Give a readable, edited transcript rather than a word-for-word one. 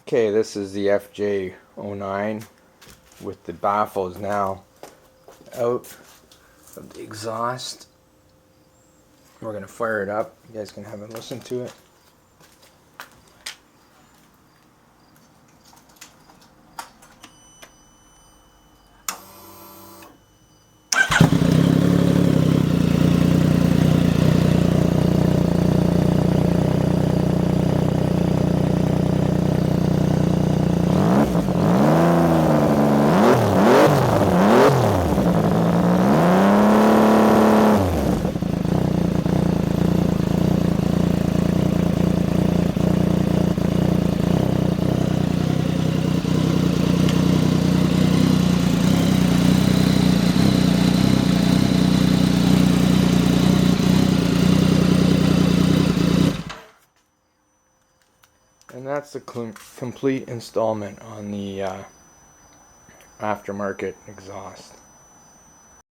Okay, this is the FJ09 with the baffles now out of the exhaust. We're going to fire it up. You guys can have a listen to it. And that's the complete installment on the aftermarket exhaust.